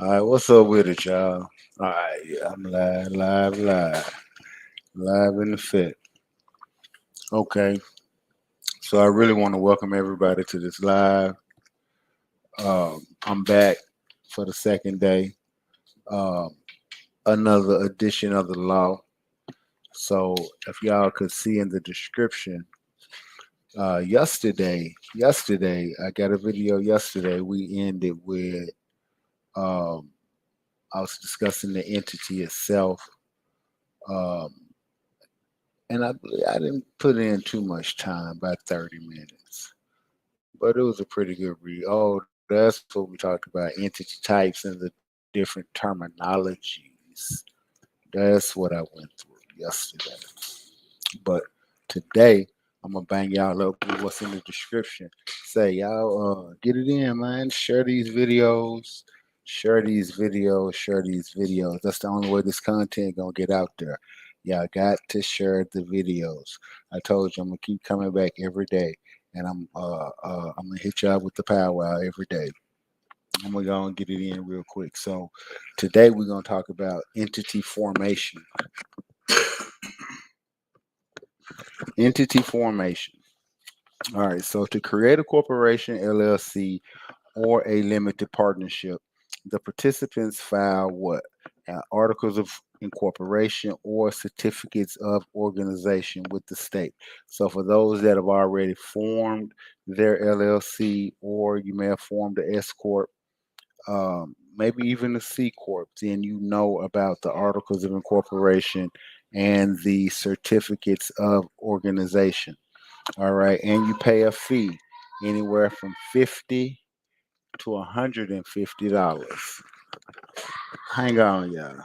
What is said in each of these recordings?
All right, what's up with it, y'all? All right, yeah, I'm live in effect. Okay, so I really want to welcome everybody to this live. I'm back for the second day. Um, Another edition of the law. So if y'all could see in the description, yesterday I got a video. Yesterday we ended with um, I was discussing the entity itself. Um, and I didn't put in too much time, about 30 minutes, but it was a pretty good read. Oh, that's what we talked about: entity types and the different terminologies. That's what I went through yesterday. But today, I'm gonna bang y'all up with what's in the description. Say y'all, get it in, man. Share these videos. Share these videos. Share these videos. That's the only way this content gonna get out there. Y'all got to share the videos. I told you I'm gonna keep coming back every day, and I'm gonna hit y'all with the powwow every day. I'm gonna go and get it in real quick. So today we're gonna talk about entity formation. Entity formation. All right, so to create a corporation, LLC, or a limited partnership, the participants file what? Articles of incorporation or certificates of organization with the state. So for those that have already formed their LLC, or you may have formed the S corp, maybe even the C corp, then you know about the articles of incorporation and the certificates of organization. All right, and you pay a fee anywhere from 50 to $150. Hang on, y'all.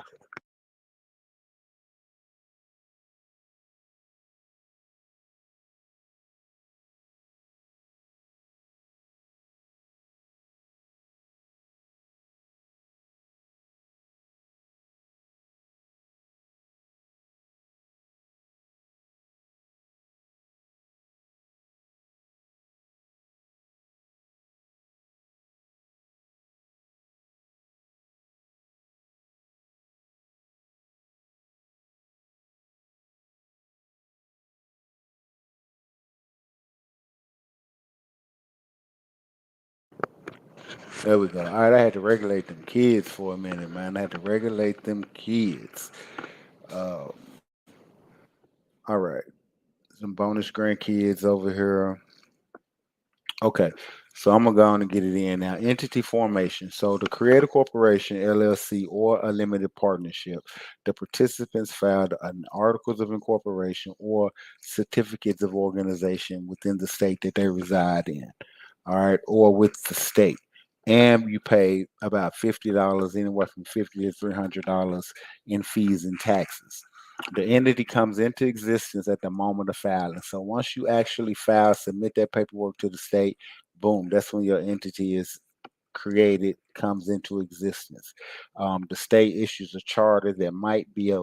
There we go. All right, I had to regulate them kids for a minute, man. I had to regulate them kids. Um, all right, some bonus grandkids over here. Okay, so I'm gonna go on and get it in now. Entity formation. So to create a corporation, LLC, or a limited partnership, the participants filed an articles of incorporation or certificates of organization within the state that they reside in. All right, or with the state. And you pay about $50, anywhere from $50 to $300 in fees and taxes. The entity comes into existence at the moment of filing. So once you actually file, submit that paperwork to the state, boom, that's when your entity is created, comes into existence. The state issues a charter that might be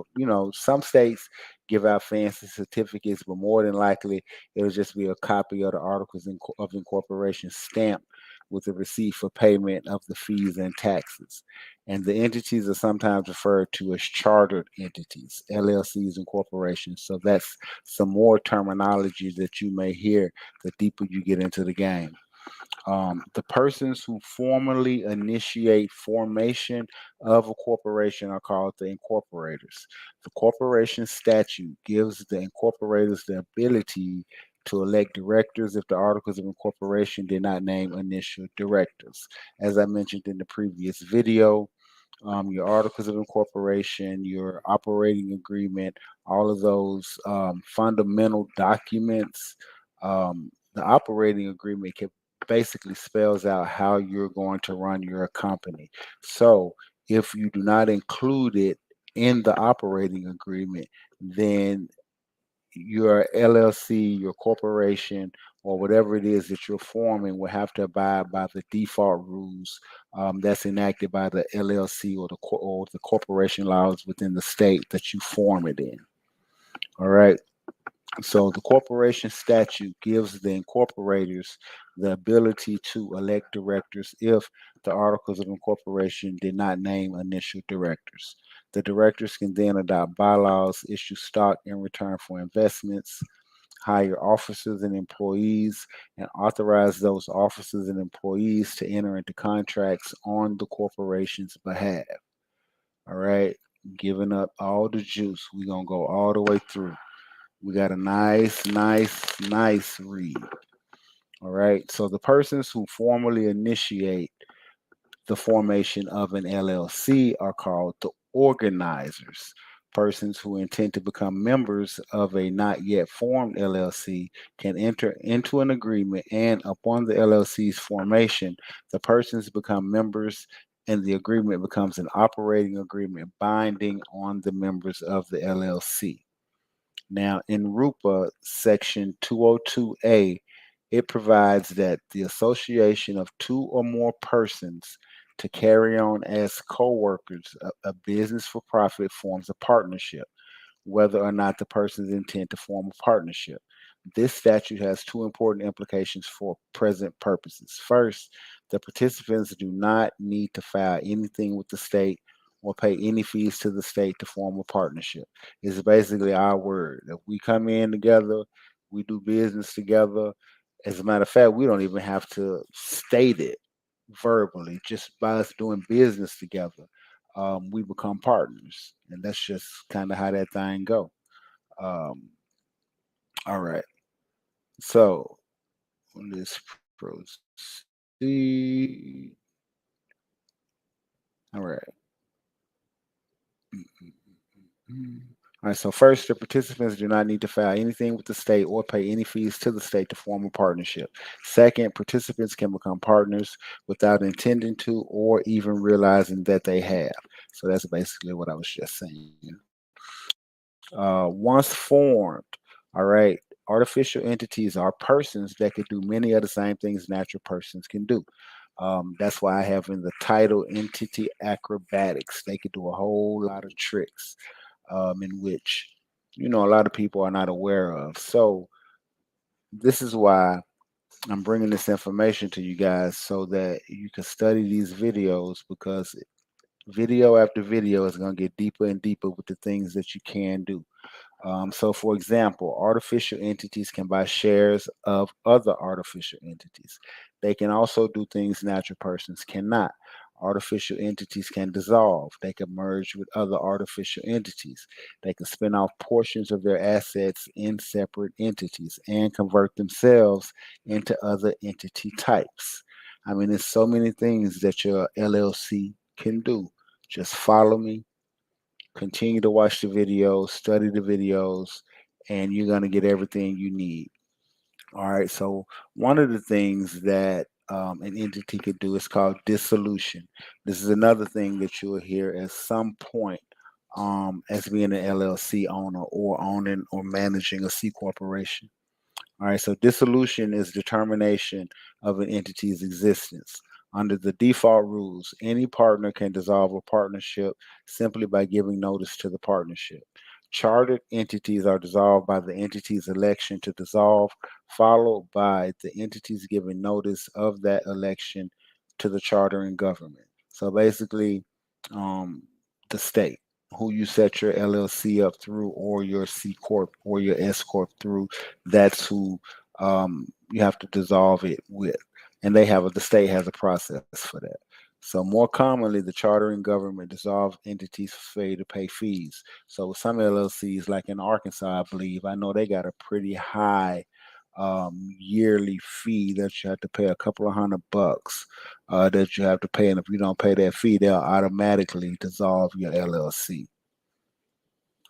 some states give out fancy certificates, but more than likely it'll just be a copy of the articles of incorporation stamped with a receipt for payment of the fees and taxes. And the entities are sometimes referred to as chartered entities, LLCs and corporations. So that's some more terminology that you may hear the deeper you get into the game. The persons who formally initiate formation of a corporation are called the incorporators. The corporation statute gives the incorporators the ability to elect directors if the articles of incorporation did not name initial directors. As I mentioned in the previous video, your articles of incorporation, your operating agreement, all of those fundamental documents. The operating agreement can basically spells out how you're going to run your company. So if you do not include it in the operating agreement, then your LLC, your corporation, or whatever it is that you're forming will have to abide by the default rules that's enacted by the LLC or the corporation laws within the state that you form it in. All right. So the corporation statute gives the incorporators the ability to elect directors if the articles of incorporation did not name initial directors. The directors can then adopt bylaws, issue stock in return for investments, hire officers and employees, and authorize those officers and employees to enter into contracts on the corporation's behalf. All right, giving up all the juice. We're going to go all the way through. We got a nice read. All right. So the persons who formally initiate the formation of an LLC are called the organizers. Persons who intend to become members of a not yet formed LLC can enter into an agreement, and upon the LLC's formation, the persons become members, and the agreement becomes an operating agreement binding on the members of the LLC. Now, in RUPA section 202A, it provides that the association of two or more persons to carry on as co-workers a business for profit forms a partnership, whether or not the persons intend to form a partnership. This statute has two important implications for present purposes. First, the participants do not need to file anything with the state or pay any fees to the state to form a partnership. It's basically our word. If we come in together, we do business together. As a matter of fact, we don't even have to state it verbally. Just by us doing business together, we become partners, and that's just kind of how that thing go. Um, all right, so let's proceed. All right. All right, so first, the participants do not need to file anything with the state or pay any fees to the state to form a partnership. Second, participants can become partners without intending to or even realizing that they have. So that's basically what I was just saying. Once formed, all right, artificial entities are persons that can do many of the same things natural persons can do. That's why I have in the title entity acrobatics. They could do a whole lot of tricks in which, a lot of people are not aware of. So this is why I'm bringing this information to you guys so that you can study these videos, because video after video is going to get deeper and deeper with the things that you can do. So, for example, artificial entities can buy shares of other artificial entities. They can also do things natural persons cannot. Artificial entities can dissolve. They can merge with other artificial entities. They can spin off portions of their assets in separate entities and convert themselves into other entity types. I mean, there's so many things that your LLC can do. Just follow me, continue to watch the videos, study the videos, and you're going to get everything you need. All right. So, one of the things that an entity could do is called dissolution. This is another thing that you'll hear at some point as being an LLC owner or owning or managing a C corporation. All right, so dissolution is determination of an entity's existence. Under the default rules, any partner can dissolve a partnership simply by giving notice to the partnership. Chartered entities are dissolved by the entity's election to dissolve, followed by the entities giving notice of that election to the chartering government. So basically, um, the state, who you set your LLC up through, or your C corp or your S corp through, that's who you have to dissolve it with. And the state has a process for that. So more commonly, the chartering government dissolves entities for failure to pay fees. So with some LLCs, like in Arkansas, I believe, I know they got a pretty high yearly fee that you have to pay, a couple of $100 that you have to pay. And if you don't pay that fee, they'll automatically dissolve your LLC.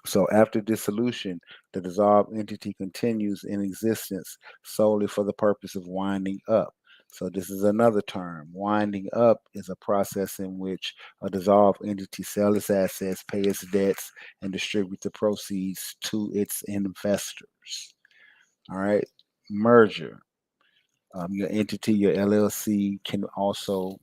So after dissolution, the dissolved entity continues in existence solely for the purpose of winding up. So this is another term. Winding up is a process in which a dissolved entity sells its assets, pays its debts, and distribute the proceeds to its investors. All right. Merger. Your entity, your LLC, can also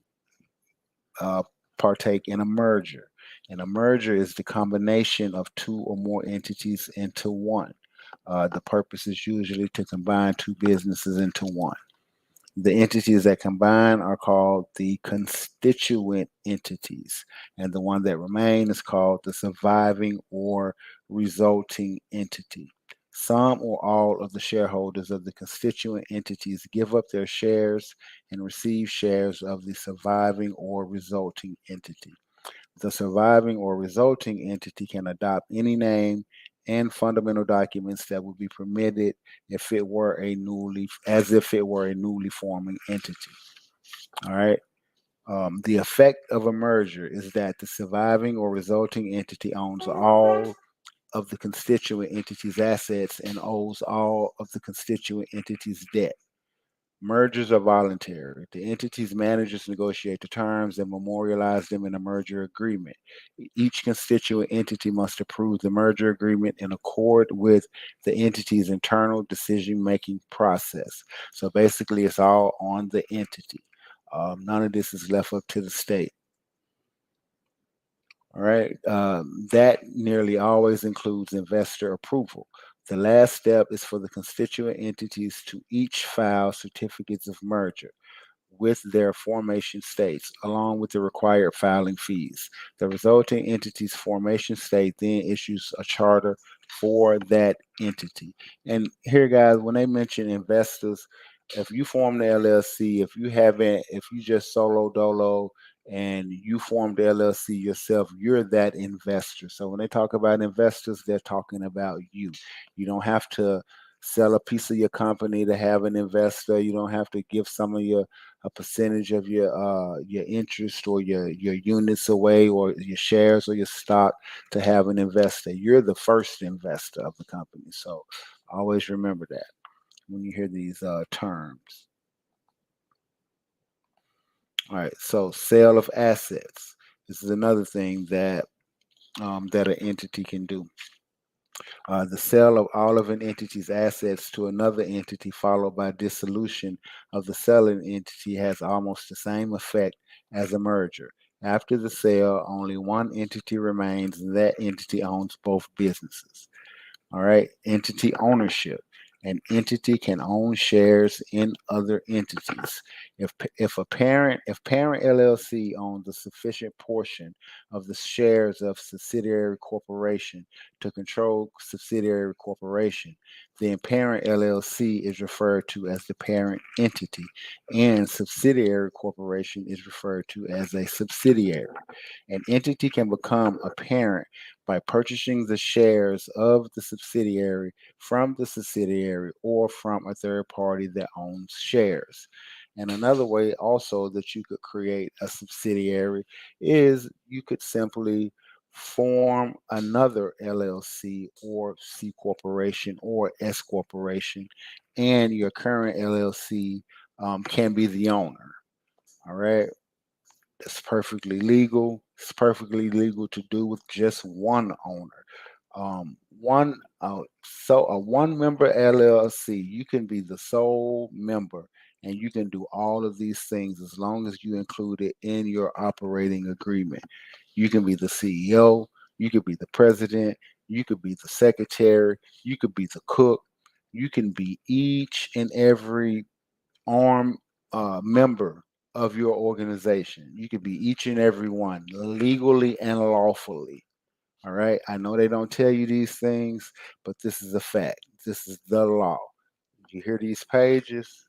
uh, partake in a merger. And a merger is the combination of two or more entities into one. The purpose is usually to combine two businesses into one. The entities that combine are called the constituent entities, and the one that remain is called the surviving or resulting entity. Some or all of the shareholders of the constituent entities give up their shares and receive shares of the surviving or resulting entity. The surviving or resulting entity can adopt any name and fundamental documents that would be permitted if it were a newly, as if it were a newly forming entity. All right. The effect of a merger is that the surviving or resulting entity owns all of the constituent entity's assets and owes all of the constituent entity's debt. Mergers are voluntary. The entity's managers negotiate the terms and memorialize them in a merger agreement. Each constituent entity must approve the merger agreement in accord with the entity's internal decision making process. So basically, it's all on the entity. None of this is left up to the state. All right. That nearly always includes investor approval. The last step is for the constituent entities to each file certificates of merger with their formation states, along with the required filing fees. The resulting entity's formation state then issues a charter for that entity. And here, guys, when they mention investors, if you form the LLC, if you haven't, if you just solo dolo and you formed the LLC yourself, you're that investor. So when they talk about investors, they're talking about you. You don't have to sell a piece of your company to have an investor. You don't have to give some of your a percentage of your interest or your units away or your shares or your stock to have an investor. You're the first investor of the company. So always remember that when you hear these terms. All right. So sale of assets. This is another thing that an entity can do. The sale of all of an entity's assets to another entity, followed by dissolution of the selling entity, has almost the same effect as a merger. After the sale, only one entity remains, and that entity owns both businesses. All right. Entity ownership. An entity can own shares in other entities. If parent LLC owns a sufficient portion of the shares of subsidiary corporation to control subsidiary corporation, then parent LLC is referred to as the parent entity, and subsidiary corporation is referred to as a subsidiary. An entity can become a parent by purchasing the shares of the subsidiary from the subsidiary or from a third party that owns shares. And another way also that you could create a subsidiary is you could simply form another LLC or C corporation or S corporation, and your current LLC can be the owner. All right. It's perfectly legal. It's perfectly legal to do with just one owner. So a one member LLC, you can be the sole member and you can do all of these things as long as you include it in your operating agreement. You can be the CEO, you could be the president, you could be the secretary, you could be the cook, you can be each and every arm member of your organization. You could be each and every one legally and lawfully. All right. I know they don't tell you these things, but this is a fact. This is the law. You hear these pages?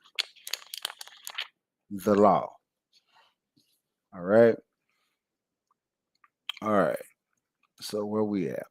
The law. All right. All right. So where we at?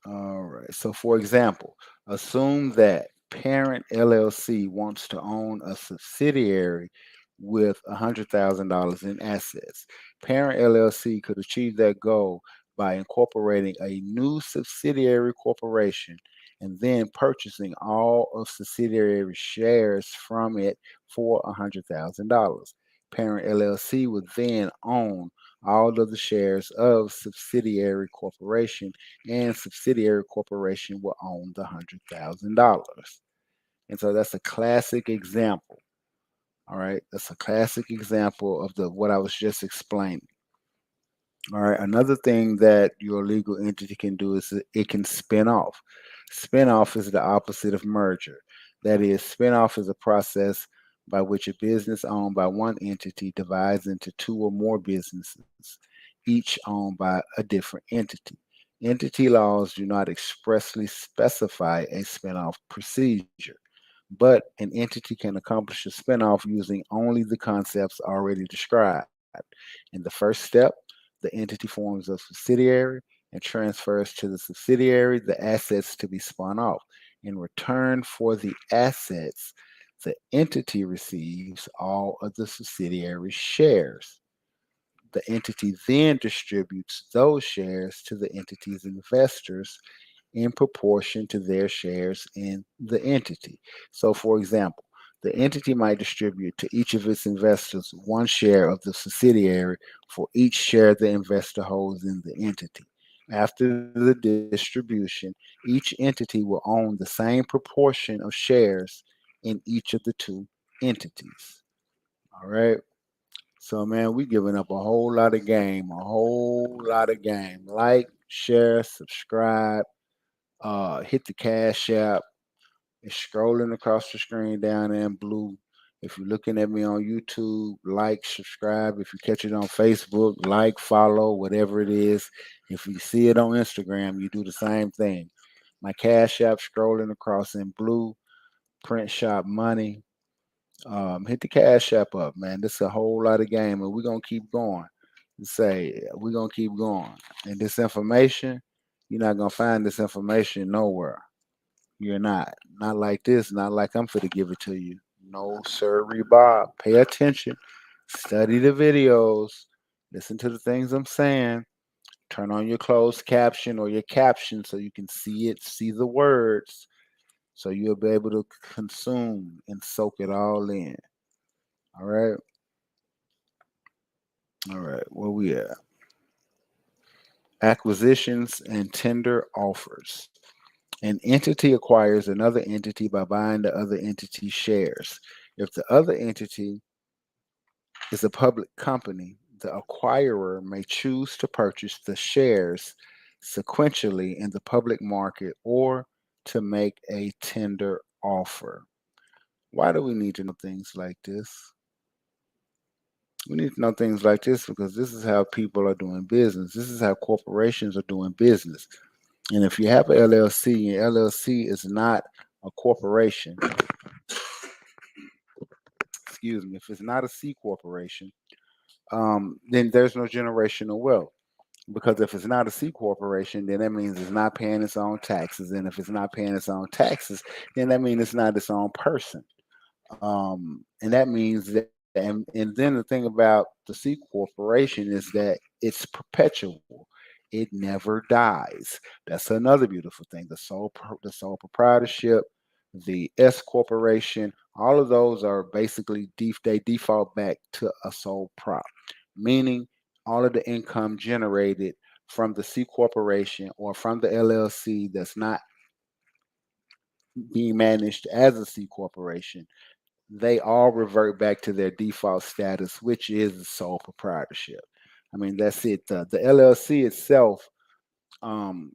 All right. So, for example, assume that parent LLC wants to own a subsidiary with $100,000 in assets. Parent LLC could achieve that goal by incorporating a new subsidiary corporation and then purchasing all of subsidiary shares from it for $100,000. Parent LLC would then own all of the shares of subsidiary corporation, and subsidiary corporation will own the $100,000. And so that's a classic example. All right, that's a classic example of the what I was just explaining. All right. Another thing that your legal entity can do is it can spin off. Spin off is the opposite of merger. That is, spin off is a process by which a business owned by one entity divides into two or more businesses, each owned by a different entity. Entity laws do not expressly specify a spin-off procedure, but an entity can accomplish a spin-off using only the concepts already described. In the first step, the entity forms a subsidiary and transfers to the subsidiary the assets to be spun off. In return for the assets, the entity receives all of the subsidiary's shares. The entity then distributes those shares to the entity's investors in proportion to their shares in the entity. So, for example, the entity might distribute to each of its investors one share of the subsidiary for each share the investor holds in the entity. After the distribution, each entity will own the same proportion of shares in each of the two entities. All right. So man, we giving up a whole lot of game, a whole lot of game. Like, share, subscribe, hit the Cash App. It's scrolling across the screen down there in blue. If you're looking at me on YouTube, like, subscribe. If you catch it on Facebook, like, follow, whatever it is. If you see it on Instagram, you do the same thing. My Cash App scrolling across in blue, print shop money. Hit the Cash App up, man. This is a whole lot of game, and we're gonna keep going. Say we're gonna keep going. And this information, you're not gonna find this information nowhere. You're not. Not like this, not like I'm for to give it to you. No, sir, Bob. Pay attention. Study the videos. Listen to the things I'm saying. Turn on your closed caption or your caption so you can see it, see the words, so you'll be able to consume and soak it all in. All right. All right. Where we at? Acquisitions and tender offers. An entity acquires another entity by buying the other entity's shares. If the other entity is a public company, the acquirer may choose to purchase the shares sequentially in the public market or to make a tender offer. Why do we need to know things like this? We need to know things like this because this is how people are doing business. This is how corporations are doing business. And if you have an LLC, and LLC is not a corporation, excuse me, if it's not a C corporation, then there's no generational wealth. Because if it's not a C corporation, then that means it's not paying its own taxes. And if it's not paying its own taxes, then that means it's not its own person. And that means that, and then the thing about the C corporation is that it's perpetual. It never dies. That's another beautiful thing. The sole proprietorship, the S corporation, all of those are basically they default back to a sole prop, meaning all of the income generated from the C corporation or from the LLC that's not being managed as a C corporation, they all revert back to their default status, which is sole proprietorship. I mean, that's it. The LLC itself, um,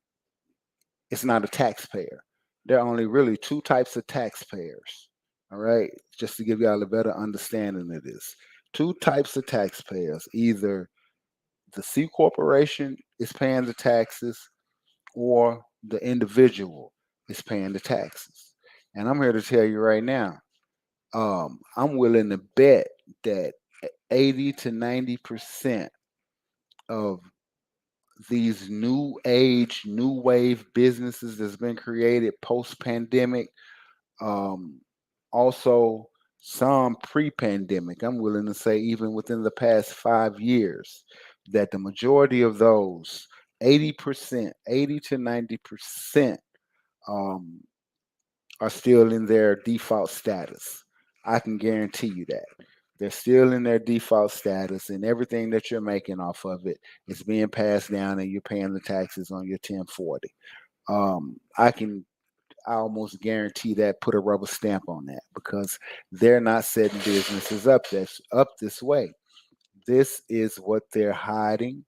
it's not a taxpayer. There are only really two types of taxpayers. All right, just to give y'all a better understanding of this, two types of taxpayers: either the C corporation is paying the taxes, or the individual is paying the taxes. And I'm here to tell you right now, I'm willing to bet that 80 to 90% of these new age, new wave businesses that's been created post pandemic, um, also some pre pandemic, I'm willing to say even within the past 5 years, that the majority of those, 80%, 80 to 90%, um, are still in their default status. I can guarantee you that. They're still in their default status, and everything that you're making off of it is being passed down, and you're paying the taxes on your 1040. I can I almost guarantee that, put a rubber stamp on that, because they're not setting businesses up this way. This is what they're hiding.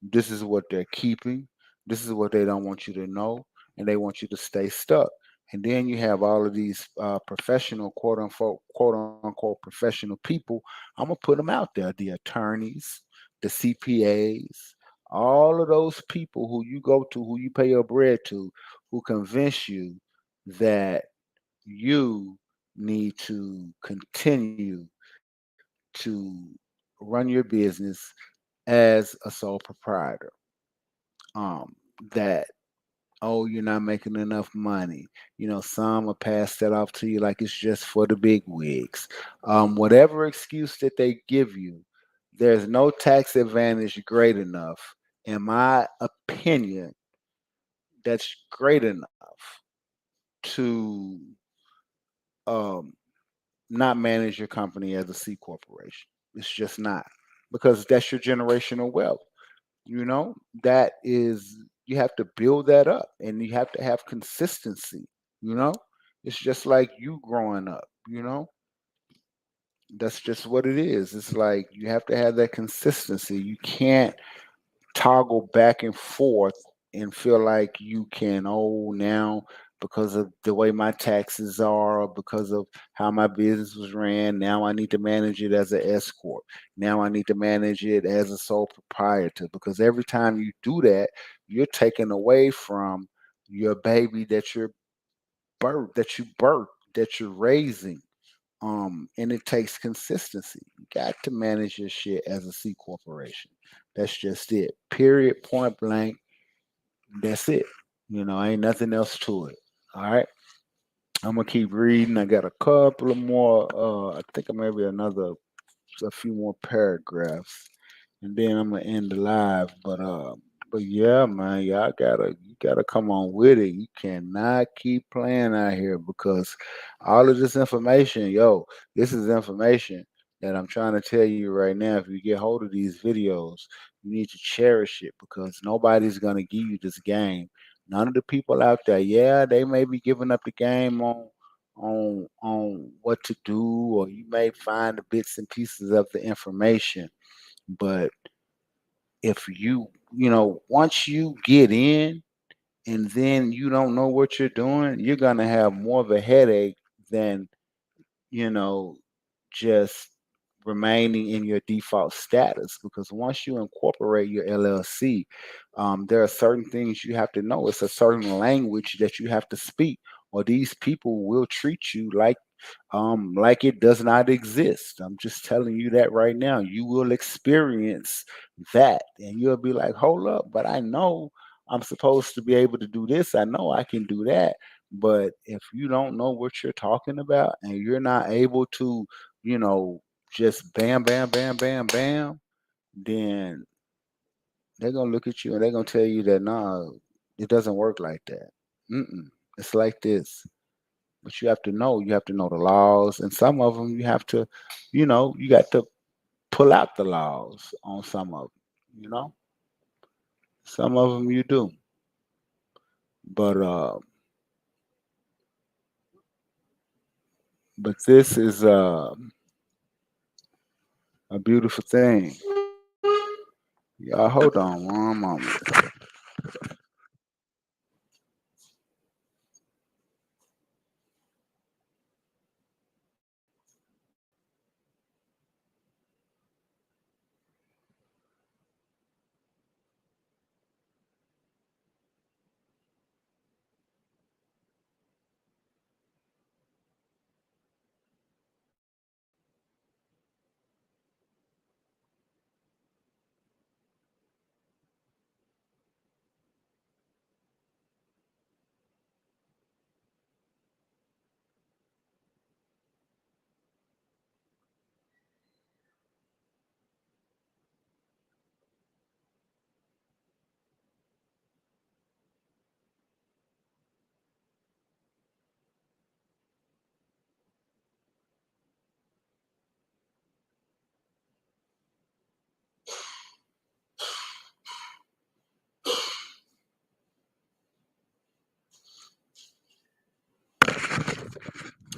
This is what they're keeping. This is what they don't want you to know, and they want you to stay stuck. And then you have all of these professional, quote unquote, professional people. I'm gonna put them out there: the attorneys, the CPAs, all of those people who you go to, who you pay your bread to, who convince you that you need to continue to run your business as a sole proprietor. That, oh, you're not making enough money. Some will pass that off to you like it's just for the big wigs. Whatever excuse that they give you, there's no tax advantage great enough, in my opinion, that's great enough to um, not manage your company as a C corporation. It's just not, because that's your generational wealth. You know, that is, you have to build that up, and you have to have consistency. You know, it's just like you growing up. That's just what it is. It's like you have to have that consistency. You can't toggle back and forth and feel like you can, oh, now because of the way my taxes are, or because of how my business was ran, now I need to manage it as an S corp. Now I need to manage it as a sole proprietor, because every time you do that, you're taking away from your baby that you're raising. And it takes consistency. You got to manage your shit as a C corporation. That's just it. Period. Point blank. That's it. Ain't nothing else to it. All right. I'm gonna keep reading. I got a couple of more. I think maybe a few more paragraphs, and then I'm gonna end the live. But yeah, man, you gotta come on with it. You cannot keep playing out here, because all of this information, yo, this is information that I'm trying to tell you right now. If you get hold of these videos, you need to cherish it, because nobody's gonna give you this game. None of the people out there, yeah, they may be giving up the game on what to do, or you may find the bits and pieces of the information. But if once you get in and then you don't know what you're doing, you're gonna have more of a headache than, you know, just remaining in your default status. Because once you incorporate your LLC, there are certain things you have to know. It's a certain language that you have to speak, or these people will treat you like it does not exist. I'm just telling you that right now. You will experience that, and you'll be like, hold up, but I know I'm supposed to be able to do this. I know I can do that. But if you don't know what you're talking about, and you're not able to, you know, just bam, bam, bam, bam, bam, then they're gonna look at you and they're gonna tell you that, nah, it doesn't work like that. Mm-mm. It's like this. But you have to know the laws, and some of them you have to, you got to pull out the laws on some of them. Some of them you do. But this is a beautiful thing. Y'all, hold on one moment.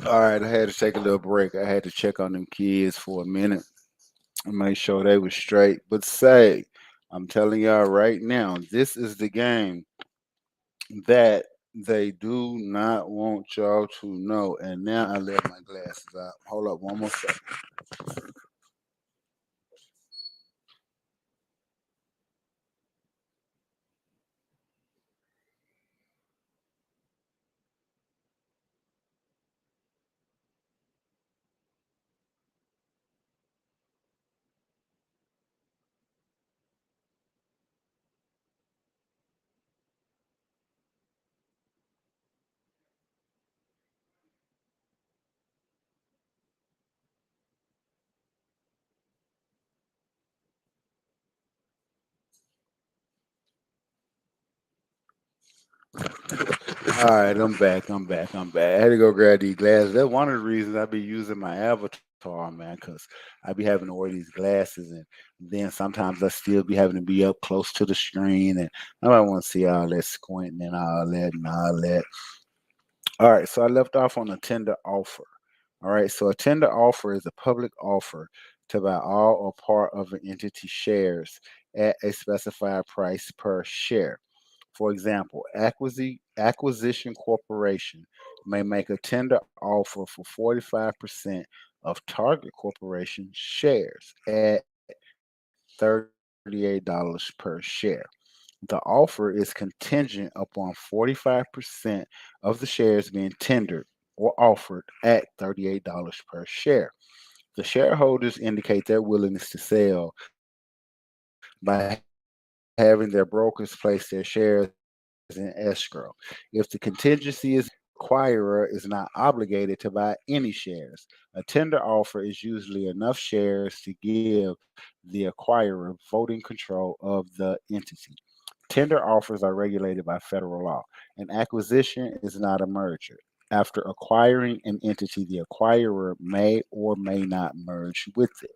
All right, I had to take a little break. I had to check on them kids for a minute and make sure they were straight. But say, I'm telling y'all right now, this is the game that they do not want y'all to know. And now I left my glasses out. Hold up one more second. All right, I'm back. I'm back. I'm back. I had to go grab these glasses. That's one of the reasons I be using my avatar, man, because I be having to wear these glasses, and then sometimes I still be having to be up close to the screen, and nobody want to see all that squinting and all that and all that. All right, so I left off on a tender offer. All right, so a tender offer is a public offer to buy all or part of an entity shares at a specified price per share. For example, Acquisition Corporation may make a tender offer for 45% of Target Corporation shares at $38 per share. The offer is contingent upon 45% of the shares being tendered or offered at $38 per share. The shareholders indicate their willingness to sell by having their brokers place their shares in escrow. If the contingency is acquirer is not obligated to buy any shares. A tender offer is usually enough shares to give the acquirer voting control of the entity. Tender offers are regulated by federal law. An acquisition is not a merger. After acquiring an entity, the acquirer may or may not merge with it.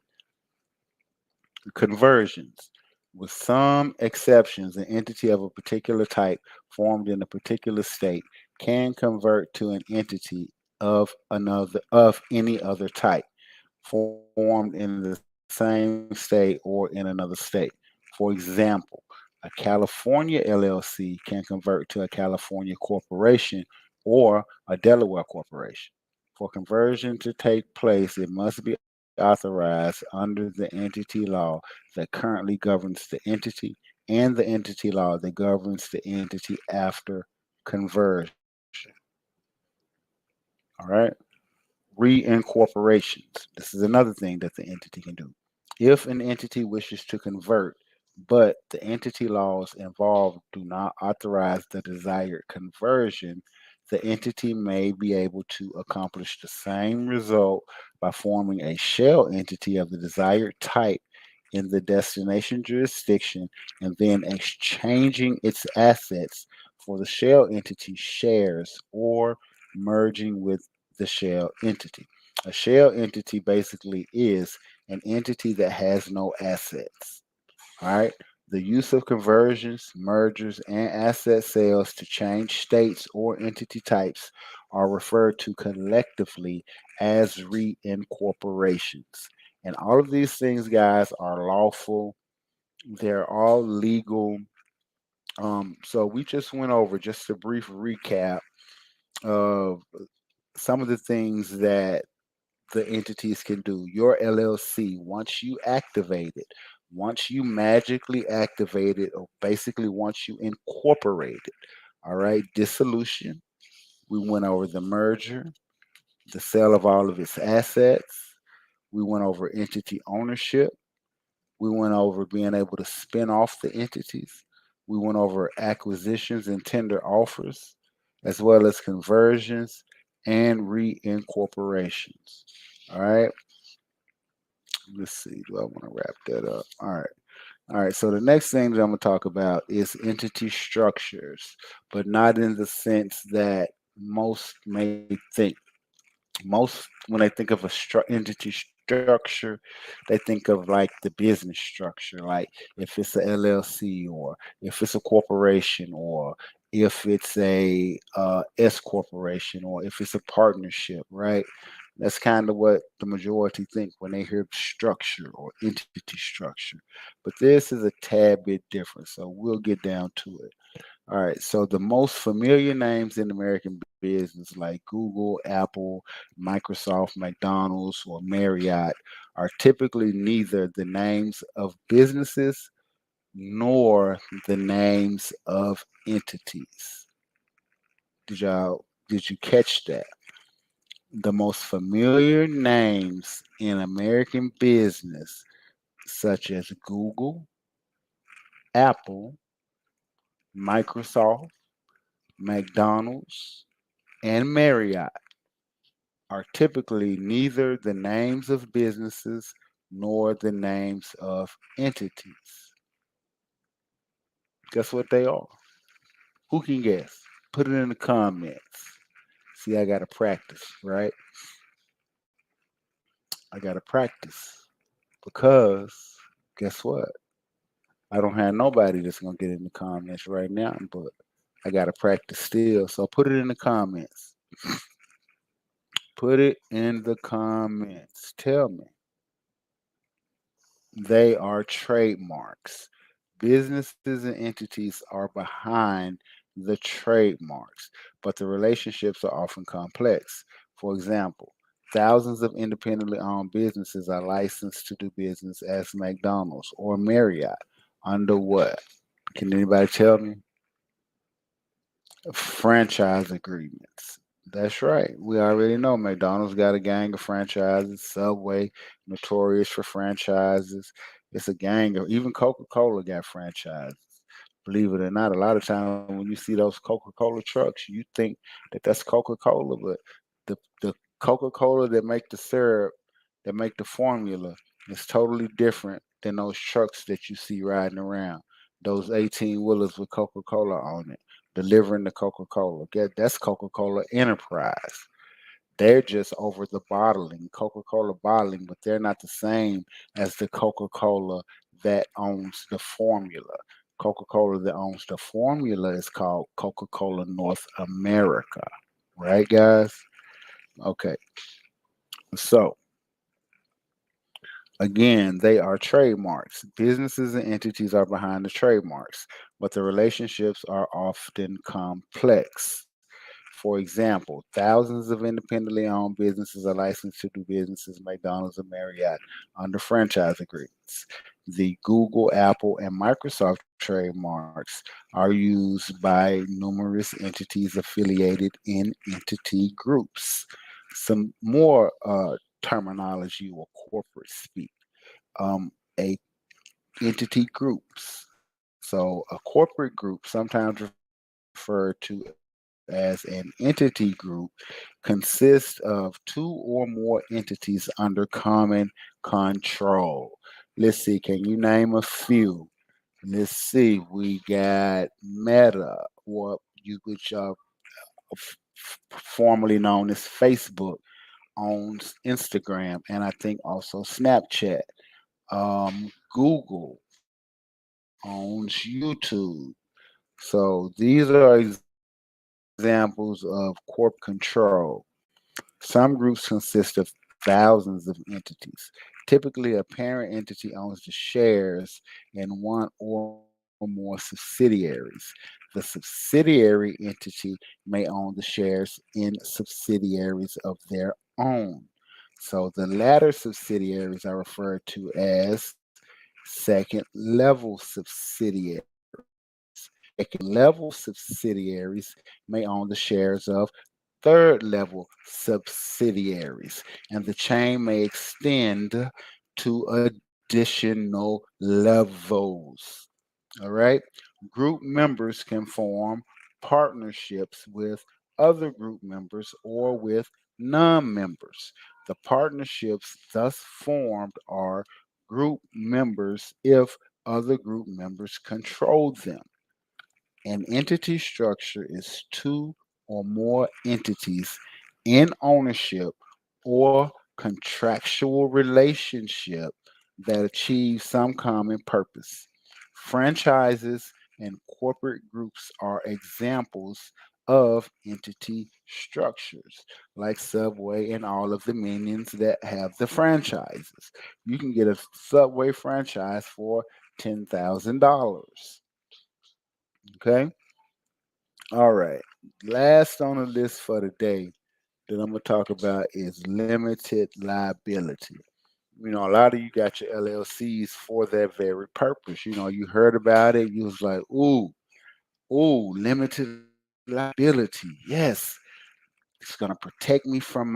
Conversions. With some exceptions, an entity of a particular type formed in a particular state can convert to an entity of any other type formed in the same state or in another state. For example, a California LLC can convert to a California corporation or a Delaware corporation. For conversion to take place, it must be authorized under the entity law that currently governs the entity and the entity law that governs the entity after conversion. All right. Reincorporations. This is another thing that the entity can do. If an entity wishes to convert, but the entity laws involved do not authorize the desired conversion, the entity may be able to accomplish the same result by forming a shell entity of the desired type in the destination jurisdiction and then exchanging its assets for the shell entity shares or merging with the shell entity. A shell entity basically is an entity that has no assets. All right. The use of conversions, mergers, and asset sales to change states or entity types are referred to collectively as reincorporations. And all of these things, guys, are lawful. They're all legal. So we just went over just a brief recap of some of the things that the entities can do. Your LLC, once you activate it, once you magically activate it, or basically once you incorporate it, all right, dissolution, we went over the merger, the sale of all of its assets, we went over entity ownership, we went over being able to spin off the entities, we went over acquisitions and tender offers, as well as conversions and reincorporations. All right. Let's see. Do I want to wrap that up? All right. All right. So the next thing that I'm going to talk about is entity structures, but not in the sense that most may think. Most, when they think of a entity structure, they think of like the business structure, like if it's a LLC or if it's a corporation or if it's a S corporation or if it's a partnership, right? That's kind of what the majority think when they hear structure or entity structure. But this is a tad bit different. So we'll get down to it. All right. So the most familiar names in American business, like Google, Apple, Microsoft, McDonald's, or Marriott, are typically neither the names of businesses nor the names of entities. Did you catch that? The most familiar names in American business, such as Google, Apple, Microsoft, McDonald's, and Marriott, are typically neither the names of businesses nor the names of entities. Guess what they are? Who can guess? Put it in the comments. See, I got to practice, right? I got to practice because guess what? I don't have nobody that's going to get in the comments right now, but I got to practice still. So put it in the comments. Put it in the comments. Tell me. They are trademarks. Businesses and entities are behind the trademarks, but the relationships are often complex. For example, thousands of independently owned businesses are licensed to do business as McDonald's or Marriott under what? Can anybody tell me? Franchise agreements. That's right. We already know McDonald's got a gang of franchises. Subway, notorious for franchises. It's a gang of even Coca Cola got franchises. Believe it or not, a lot of times when you see those Coca Cola trucks, you think that that's Coca Cola, but the Coca Cola that make the syrup, that make the formula, is totally different than those trucks that you see riding around. Those 18 wheelers with Coca Cola on it delivering the Coca Cola. That's Coca Cola Enterprise. They're just over the bottling, Coca Cola bottling, but they're not the same as the Coca Cola that owns the formula. Coca Cola that owns the formula is called Coca Cola North America. Right, guys? Okay. So, again, they are trademarks. Businesses and entities are behind the trademarks, but the relationships are often complex. For example, thousands of independently owned businesses are licensed to do businesses McDonald's and Marriott under franchise agreements. The Google, Apple, and Microsoft trademarks are used by numerous entities affiliated in entity groups. Some more terminology or corporate speak. A entity groups. So a corporate group, sometimes referred to as an entity group, consists of two or more entities under common control. Let's see, can you name a few? Let's see, we got Meta, or which formerly known as Facebook, owns Instagram, and I think also Snapchat. Google owns YouTube. So these are examples of corporate control. Some groups consist of thousands of entities. Typically, a parent entity owns the shares in one or more subsidiaries. The subsidiary entity may own the shares in subsidiaries of their own. So the latter subsidiaries are referred to as second level subsidiaries. Second level subsidiaries may own the shares of third level subsidiaries, and the chain may extend to additional levels. All right. Group members can form partnerships with other group members or with non members. The partnerships thus formed are group members if other group members control them. An entity structure is two or more entities in ownership or contractual relationship that achieve some common purpose. Franchises and corporate groups are examples of entity structures like Subway and all of the minions that have the franchises. You can get a Subway franchise for $10,000. Okay? All right. Last on the list for today that I'm going to talk about is limited liability. A lot of you got your LLCs for that very purpose. You heard about it. You was like, ooh, limited liability. Yes, it's going to protect me from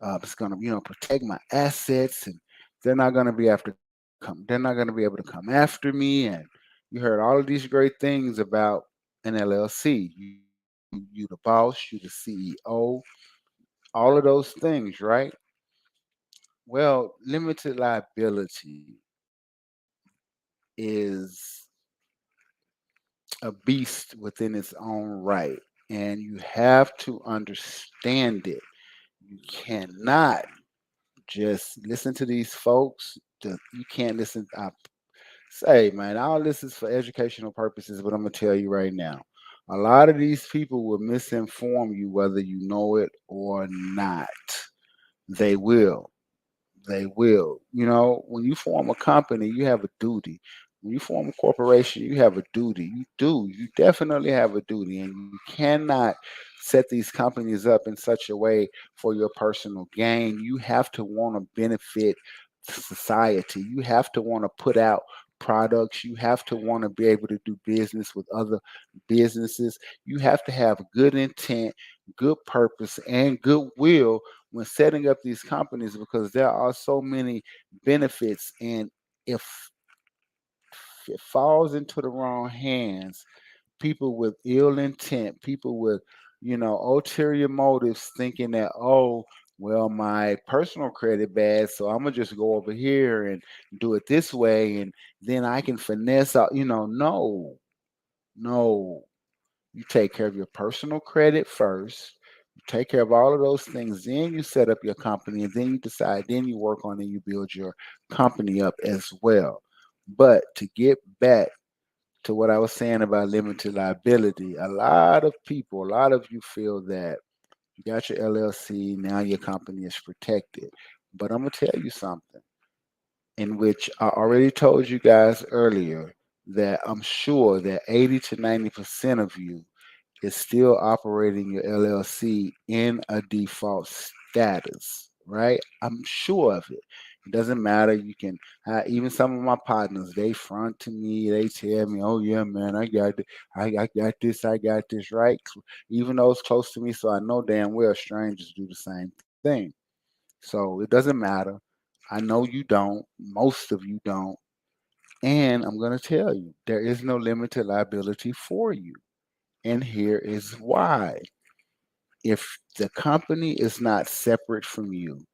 it's going to, protect my assets, and they're not going to be able to come after me. And you heard all of these great things about an LLC. You the boss, you the CEO, all of those things, right? Well, limited liability is a beast within its own right, and you have to understand it. You cannot just listen to these folks. You can't listen. I say, man, all this is for educational purposes, but I'm gonna tell you right now, a lot of these people will misinform you whether you know it or not. They will. They will. When you form a company, you have a duty. When you form a corporation, you have a duty. You do. You definitely have a duty. And you cannot set these companies up in such a way for your personal gain. You have to want to benefit society. You have to want to put out products. You have to want to be able to do business with other businesses. You have to have good intent, good purpose, and goodwill when setting up these companies, because there are so many benefits. And if it falls into the wrong hands, people with ill intent, people with ulterior motives, thinking that, oh, well, my personal credit bad, so I'm gonna just go over here and do it this way, and then I can finesse out. No, you take care of your personal credit first. You take care of all of those things. Then you set up your company, and then you decide. Then you work on it. You build your company up as well. But to get back to what I was saying about limited liability, a lot of people, a lot of you feel that you got your LLC, now your company is protected. But I'm gonna tell you something, in which I already told you guys earlier, that I'm sure that 80 to 90% of you is still operating your LLC in a default status, right? I'm sure of it. It doesn't matter. You can, even some of my partners, they front to me, they tell me, oh, yeah, man, I got this, I got this, right? Even those close to me, so I know damn well strangers do the same thing. So it doesn't matter. I know you don't. Most of you don't. And I'm going to tell you, there is no limited liability for you. And here is why. If the company is not separate from you,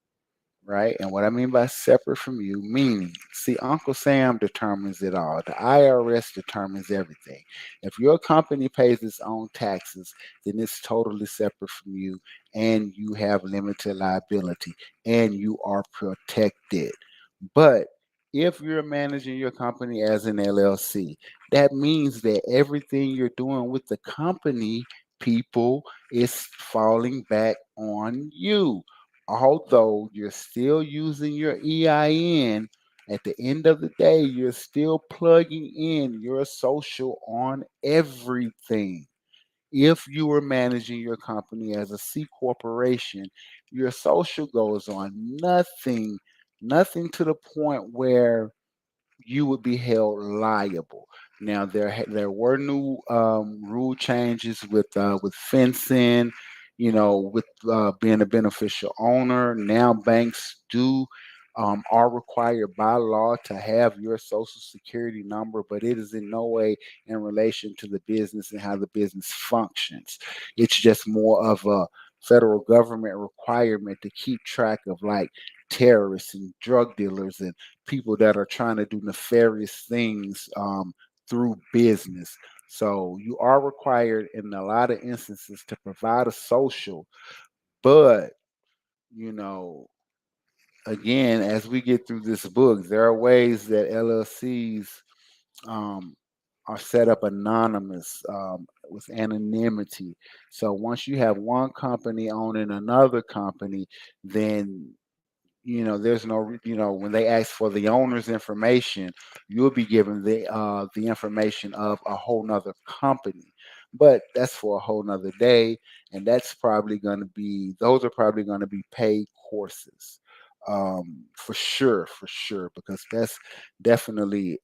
right? And what I mean by separate from you, meaning, see, Uncle Sam determines it all. The IRS determines everything. If your company pays its own taxes, then it's totally separate from you, and you have limited liability, and you are protected. But if you're managing your company as an LLC, that means that everything you're doing with the company, people, is falling back on you. Although you're still using your EIN, at the end of the day, you're still plugging in your social on everything. If you were managing your company as a C corporation, your social goes on. Nothing to the point where you would be held liable. Now there were new rule changes with fencing, with being a beneficial owner. Now banks do are required by law to have your social security number, but it is in no way in relation to the business and how the business functions. It's just more of a federal government requirement to keep track of like terrorists and drug dealers and people that are trying to do nefarious things through business. So you are required in a lot of instances to provide a social, but you know, again, as we get through this book, there are ways that LLCs um, are set up anonymous, with anonymity. So once you have one company owning another company, then there's no when they ask for the owner's information, you'll be given the information of a whole nother company. But that's for a whole nother day, and that's probably going to be those are probably going to be paid courses, for sure, because that's definitely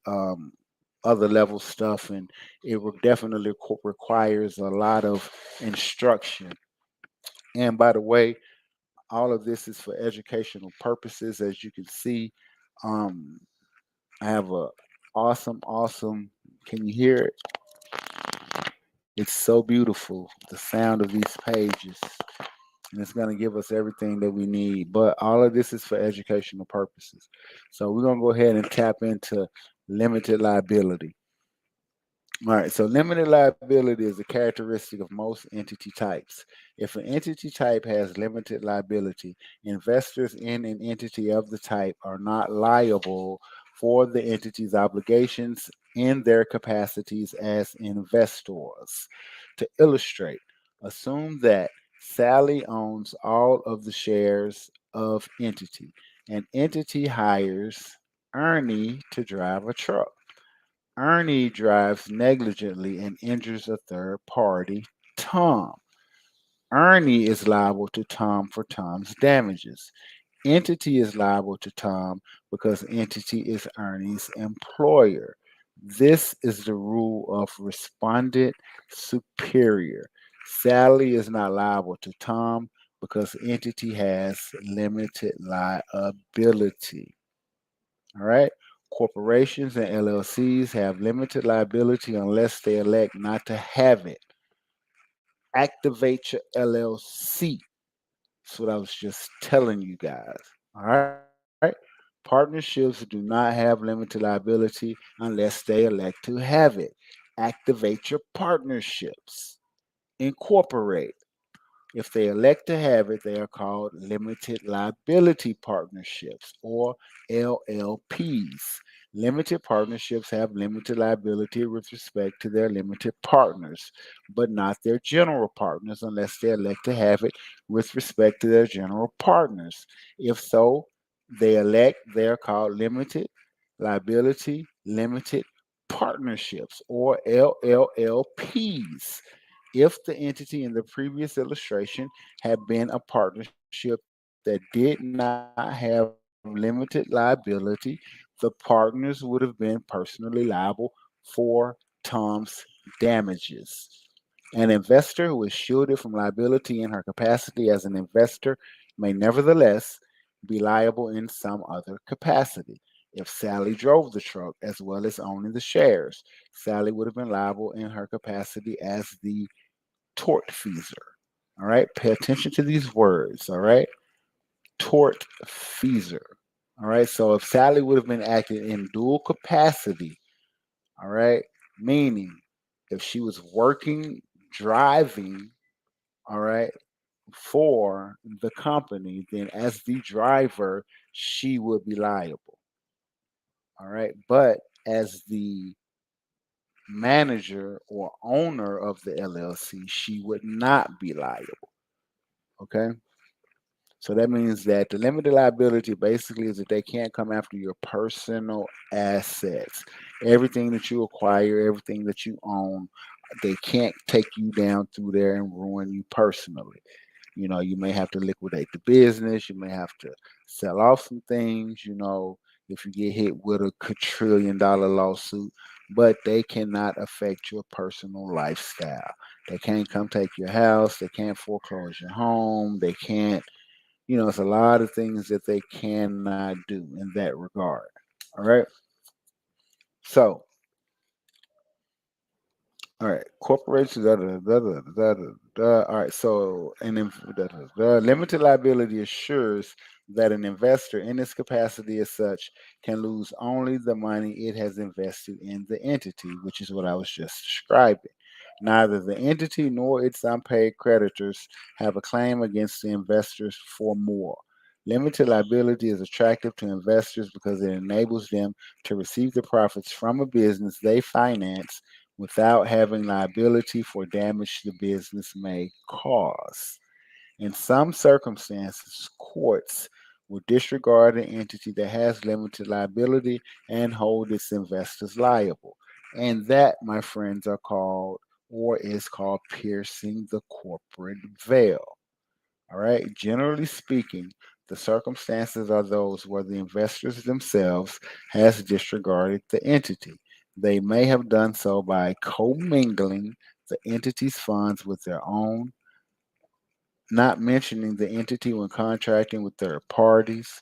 other level stuff, and it definitely requires a lot of instruction. And by the way, all of this is for educational purposes. As you can see, um, I have a awesome. Can you hear it? It's so beautiful. The sound of these pages, and it's going to give us everything that we need. But all of this is for educational purposes. So we're going to go ahead and tap into limited liability. All right, so limited liability is a characteristic of most entity types. If an entity type has limited liability, investors in an entity of the type are not liable for the entity's obligations in their capacities as investors. To illustrate, assume that Sally owns all of the shares of entity. An entity hires Ernie to drive a truck. Ernie drives negligently and injures a third party, Tom. Ernie is liable to Tom for Tom's damages. Entity is liable to Tom because Entity is Ernie's employer. This is the rule of respondent superior. Sally is not liable to Tom because Entity has limited liability. All right. Corporations and LLCs have limited liability unless they elect not to have it. Activate your LLC. That's what I was just telling you guys. All right. Partnerships do not have limited liability unless they elect to have it. Activate your partnerships. Incorporate. If they elect to have it, they are called limited liability partnerships or LLPs. Limited partnerships have limited liability with respect to their limited partners, but not their general partners unless they elect to have it with respect to their general partners. If so, they are called limited liability limited partnerships or LLLPs. If the entity in the previous illustration had been a partnership that did not have limited liability, the partners would have been personally liable for Tom's damages. An investor who is shielded from liability in her capacity as an investor may nevertheless be liable in some other capacity. If Sally drove the truck as well as owning the shares, Sally would have been liable in her capacity as the tortfeasor. All right, pay attention to these words. All right, tortfeasor. All right, so if Sally would have been acting in dual capacity, all right, meaning if she was working, driving, all right, for the company, then as the driver, she would be liable. All right, but as the manager or owner of the LLC, she would not be liable. Okay. So that means that the limited liability basically is that they can't come after your personal assets. Everything that you acquire, everything that you own, they can't take you down through there and ruin you personally. You may have to liquidate the business, you may have to sell off some things, if you get hit with a quadrillion-dollar lawsuit, but they cannot affect your personal lifestyle. They can't come take your house, they can't foreclose your home, they can't it's a lot of things that they cannot do in that regard. All right. So, all right. Corporations. Da, da, da, da, da, da, da. All right. So, limited liability assures that an investor in its capacity as such can lose only the money it has invested in the entity, which is what I was just describing. Neither the entity nor its unpaid creditors have a claim against the investors for more. Limited liability is attractive to investors because it enables them to receive the profits from a business they finance without having liability for damage the business may cause. In some circumstances, courts will disregard an entity that has limited liability and hold its investors liable. And that, my friends, are called or is called piercing the corporate veil. All right. Generally speaking, the circumstances are those where the investors themselves has disregarded the entity. They may have done so by commingling the entity's funds with their own, not mentioning the entity when contracting with third parties,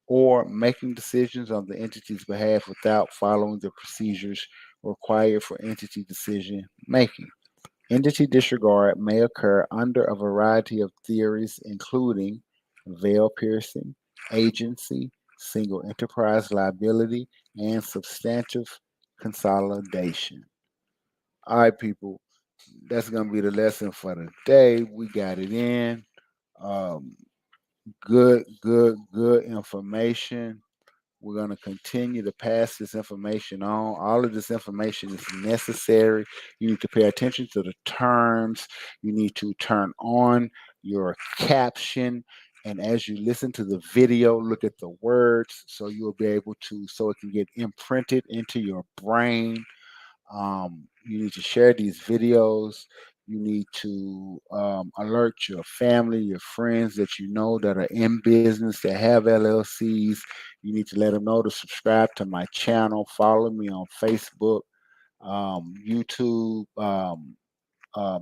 or making decisions on the entity's behalf without following the procedures required for entity decision making. Entity disregard may occur under a variety of theories, including veil piercing, agency, single enterprise liability, and substantive consolidation. All right, people, that's going to be the lesson for the day. We got it in. Um, good information. We're going to continue to pass this information on. All of this information is necessary. You need to pay attention to the terms. You need to turn on your caption. And as you listen to the video, look at the words so you'll be able to, so it can get imprinted into your brain. You need to share these videos. You need to alert your family, your friends that you know that are in business, that have LLCs. You need to let them know to subscribe to my channel. Follow me on Facebook, YouTube.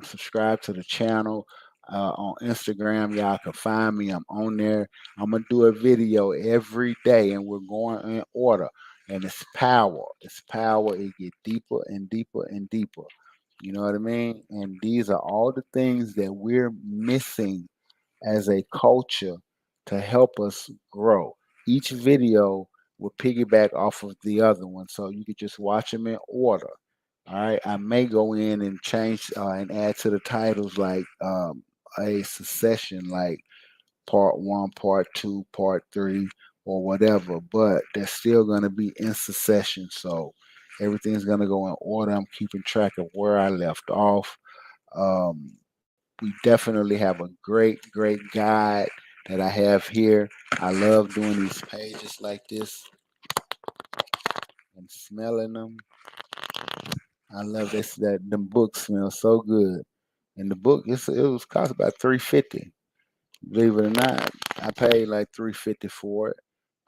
Subscribe to the channel on Instagram. Y'all can find me. I'm on there. I'm gonna do a video every day, and we're going in order. And it's power. It's power. It get deeper and deeper and deeper. You know what I mean? And these are all the things that we're missing as a culture to help us grow. Each video will piggyback off of the other one, so you could just watch them in order. All right, I may go in and change and add to the titles like a succession, like part one, part two, part three, or whatever, but they're still going to be in succession. So everything's going to go in order. I'm keeping track of where I left off. Um, we definitely have a great guide that I have here. I love doing these pages like this and smelling them. I love this that them books smell so good. And the book it was cost about $350. Believe it or not, I paid like $350 for it.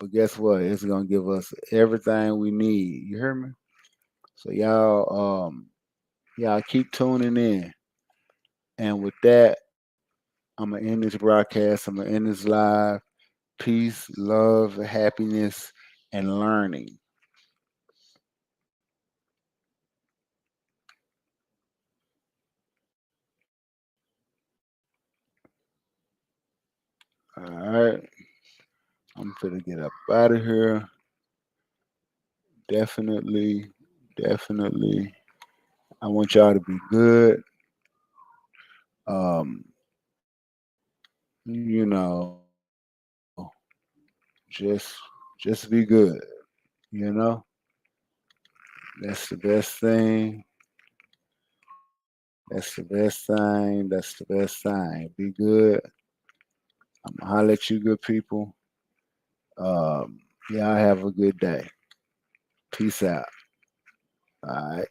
But guess what? It's gonna give us everything we need. You hear me? So y'all keep tuning in. And with that, I'm gonna end this broadcast. I'm gonna end this live. Peace, love, happiness, and learning. All right. I'm gonna get up out of here. Definitely, definitely. I want y'all to be good. Um, you know, just just be good. You know, that's the best thing. That's the best thing. That's the best thing. Be good. I'm gonna holler at you, good people. Y'all have a good day. Peace out. All right.